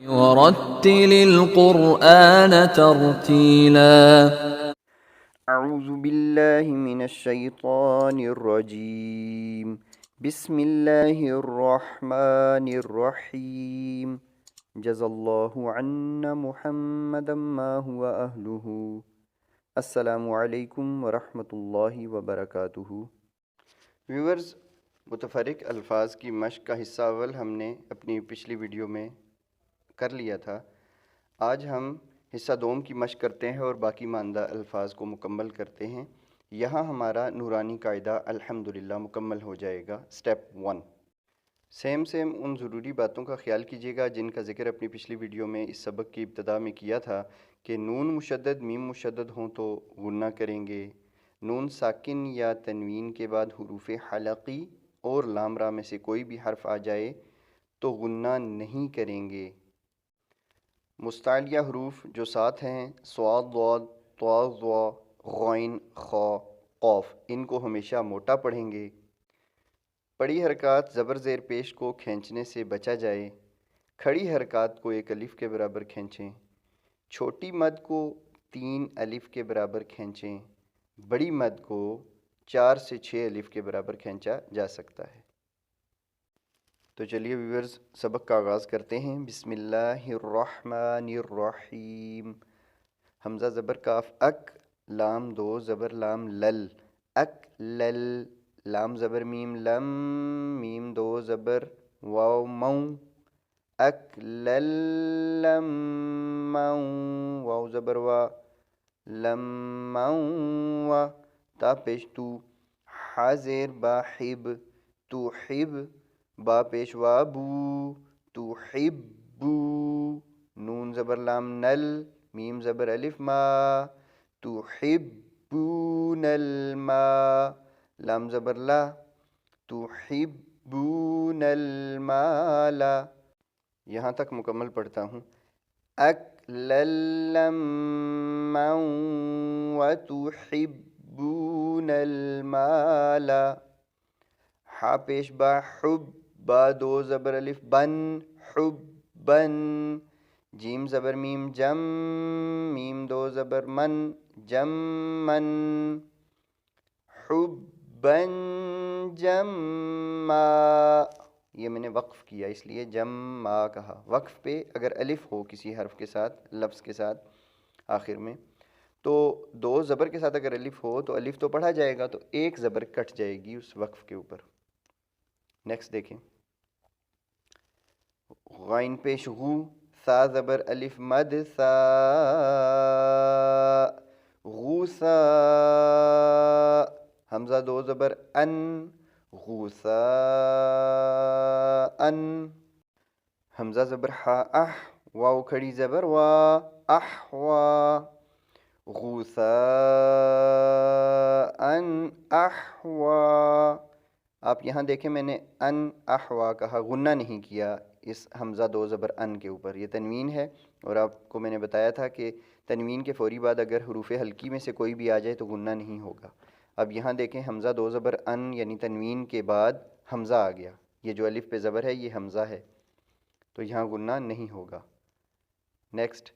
ورتل القرآن ترتيلا. اعوذ باللہ من الشیطان الرجیم، بسم اللہ الرحمن الرحیم، جزا اللہ عنا محمدا ما هو اہلہ۔ السلام علیکم ورحمۃ اللہ وبرکاتہ۔ ویورز، متفرق الفاظ کی مشق کا حصہ اول ہم نے اپنی پچھلی ویڈیو میں کر لیا تھا۔ آج ہم حصہ دوم کی مشق کرتے ہیں اور باقی ماندہ الفاظ کو مکمل کرتے ہیں۔ یہاں ہمارا نورانی قاعدہ الحمدللہ مکمل ہو جائے گا۔ سٹیپ 1، سیم ان ضروری باتوں کا خیال کیجیے گا جن کا ذکر اپنی پچھلی ویڈیو میں اس سبق کی ابتدا میں کیا تھا کہ نون مشدد میم مشدد ہوں تو غنہ کریں گے، نون ساکن یا تنوین کے بعد حروف حلقی اور لام را میں سے کوئی بھی حرف آ جائے تو غنہ نہیں کریں گے۔ مستعلیہ حروف جو 7 ہیں، صاد، ضاد، طا، ظا، غین، خا، قاف، ان کو ہمیشہ موٹا پڑھیں گے۔ پڑی حرکات زبر زیر پیش کو کھینچنے سے بچا جائے۔ کھڑی حرکات کو ایک الف کے برابر کھینچیں۔ چھوٹی مد کو 3 الف کے برابر کھینچیں۔ بڑی مد کو 4 سے 6 الف کے برابر کھینچا جا سکتا ہے۔ تو چلیے ویورز، سبق کا آغاز کرتے ہیں۔ بسم اللہ الرحمن الرحیم۔ حمزہ زبر کاف اک، لام 2 زبر لام لل، اک لل، لام زبر میم لم، میم 2 زبر واو مو، اک لل لم مو، واو زبر وا، لم مو وا، تا پیش تو، حا زیر با حب، تو حب، با پیش وا بو، تو حبو، نون زبر لام نل، میم زبر الف ما، تو حبون الماء، لام زبر لا، تو حبون المال۔ یہاں تک مکمل پڑھتا ہوں۔ لما وتحبون المال، حا پیش با حب، با 2 زبر الف بن، حبن، جیم زبر میم جم، میم 2 زبر من، جمن، حبن جما۔ یہ میں نے وقف کیا اس لیے جما کہا۔ وقف پہ اگر الف ہو کسی حرف کے ساتھ، لفظ کے ساتھ آخر میں، تو 2 زبر کے ساتھ اگر الف ہو تو الف تو پڑھا جائے گا، تو 1 زبر کٹ جائے گی اس وقف کے اوپر۔ نیکسٹ دیکھیں، غین پیش غو، سا زبر الف مد، سا، غوسا، حمزہ 2 زبر ان، غوسا ان، حمزہ زبر حا اح، واو کھڑی زبر وا، احوا، غوسا ان احوا۔ آپ یہاں دیکھیں میں نے ان احوا کہا، غنہ نہیں کیا اس حمزہ 2 زبر ان کے اوپر۔ یہ تنوین ہے اور آپ کو میں نے بتایا تھا کہ تنوین کے فوری بعد اگر حروف حلقی میں سے کوئی بھی آ جائے تو غنہ نہیں ہوگا۔ اب یہاں دیکھیں حمزہ 2 زبر ان یعنی تنوین کے بعد حمزہ آ گیا، یہ جو الف پہ زبر ہے یہ حمزہ ہے، تو یہاں غنہ نہیں ہوگا۔ نیکسٹ،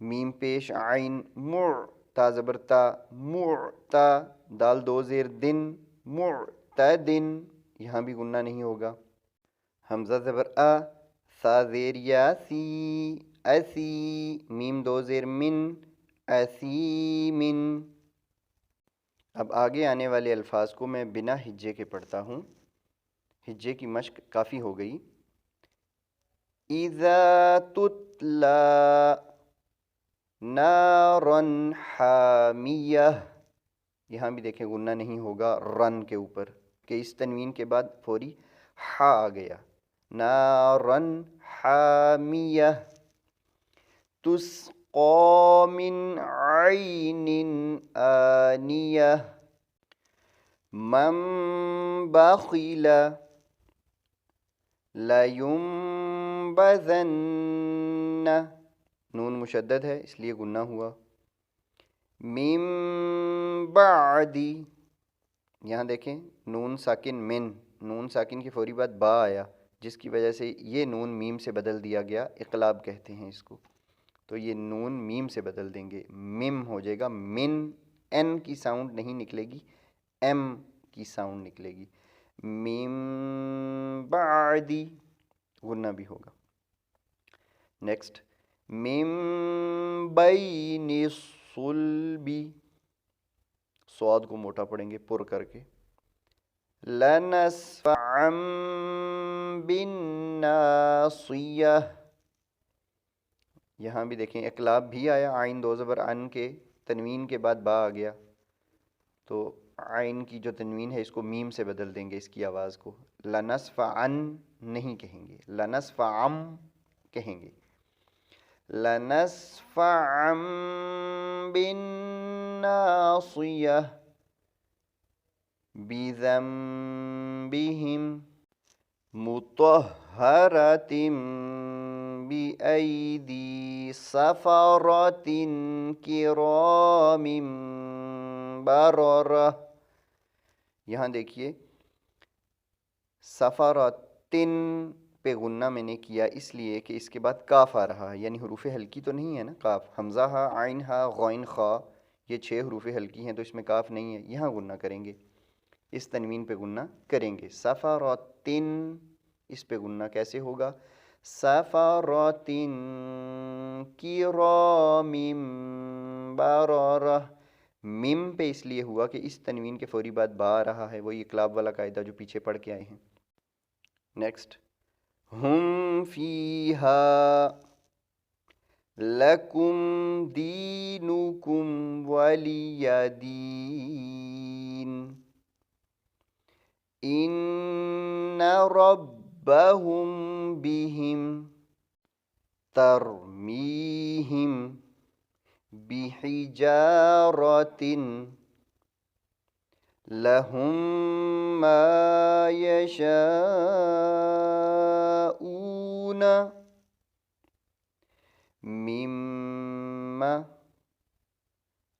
میم پیش عین مع، تا زبر تا، معتا، دال 2 زیر دن، معتدن، یہاں بھی غنہ نہیں ہوگا۔ حمزہ زبر آ، سا زیر یا سی، اسی، میم 2 زیر من، اسیمن۔ اب آگے آنے والے الفاظ کو میں بنا ہجے کے پڑھتا ہوں، ہجے کی مشق کافی ہو گئی۔ اذا تتلا نارا حامیہ، یہاں بھی دیکھیں غنہ نہیں ہوگا رن کے اوپر کہ اس تنوین کے بعد فوری حا آ گیا۔ نارا حامیہ، تسقا من عین آنیہ، من بخل لینبذن، نون مشدد ہے اس لیے غنہ ہوا۔ من بعدی، یہاں دیکھیں نون ساکن من، نون ساکن کی فوری بعد با آیا، جس کی وجہ سے یہ نون میم سے بدل دیا گیا، اقلاب کہتے ہیں اس کو۔ تو یہ نون میم سے بدل دیں گے، مم ہو جائے گا، من، این کی ساؤنڈ نہیں نکلے گی، ایم کی ساؤنڈ نکلے گی، میم بعدی غنہ بھی ہوگا۔ نیکسٹ، مم بین الصلبی، صاد کو موٹا پڑھیں گے پر کر کے، لنسفعا بالناصیہ، یہاں بھی دیکھیں اقلاب بھی آیا، عین دو زبر ان کے، تنوین کے بعد با آ گیا، تو عین کی جو تنوین ہے اس کو میم سے بدل دیں گے، اس کی آواز کو، لنسفعن نہیں کہیں گے، لنسفعم کہیں گے، لنسفعا بالناصیہ بذنبہم مطہرۃ بأیدی سفرۃ کرام بررہ۔ یہاں دیکھیے سفراتن پہ غنہ میں نے کیا اس لیے کہ اس کے بعد کاف آ رہا ہے، یعنی حروف ہلکی تو نہیں ہے نا، کاف، حمزہ ہا، عین ہا، غین خا، یہ 6 حروف ہلکی ہیں تو اس میں کاف نہیں ہے، یہاں غنہ کریں گے، اس تنوین پہ غنہ کریں گے۔ سفراتن، اس پہ غنہ کیسے ہوگا؟ سفرات کرام بررہ، مم پہ اس لیے ہوا کہ اس تنوین کے فوری بعد با آ رہا ہے، وہی اقلاب والا قاعدہ جو پیچھے پڑھ کے آئے ہیں۔ نیکسٹ، ہم فیہا لکم دینکم ولی دین، ان ربہم بہم ترمیہم بحجارۃ لہم ما یشاءون مم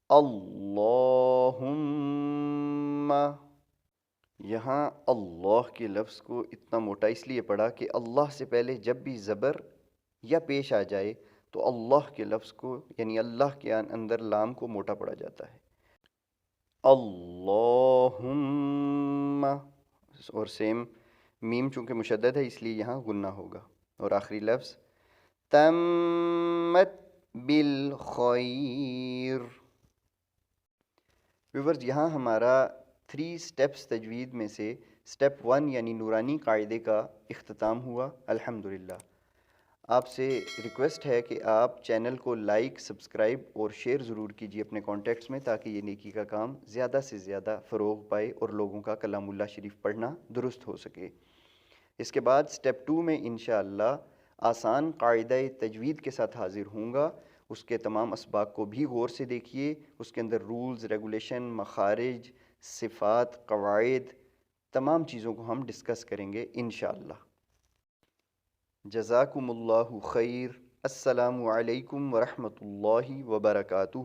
اللہم، یہاں اللہ کے لفظ کو اتنا موٹا اس لیے پڑھا کہ اللہ سے پہلے جب بھی زبر یا پیش آ جائے تو اللہ کے لفظ کو یعنی اللہ کے اندر لام کو موٹا پڑھا جاتا ہے، اللہم، اور سیم میم چونکہ مشدد ہے اس لیے یہاں غنہ ہوگا۔ اور آخری لفظ تمت بالخیر۔ ویورز، یہاں ہمارا 3 سٹیپس تجوید میں سے سٹیپ 1 یعنی نورانی قاعدے کا اختتام ہوا الحمدللہ۔ آپ سے ریکویسٹ ہے کہ آپ چینل کو لائک، سبسکرائب اور شیئر ضرور کیجیے اپنے کانٹیکٹس میں، تاکہ یہ نیکی کا کام زیادہ سے زیادہ فروغ پائے اور لوگوں کا کلام اللہ شریف پڑھنا درست ہو سکے۔ اس کے بعد سٹیپ 2 میں انشاءاللہ آسان قاعدہ تجوید کے ساتھ حاضر ہوں گا، اس کے تمام اسباق کو بھی غور سے دیکھیے، اس کے اندر رولز، ریگولیشن، مخارج، صفات، قواعد، تمام چیزوں کو ہم ڈسکس کریں گے انشاءاللہ۔ جزاکم اللہ خیر، السلام علیکم ورحمۃ اللہ وبرکاتہ۔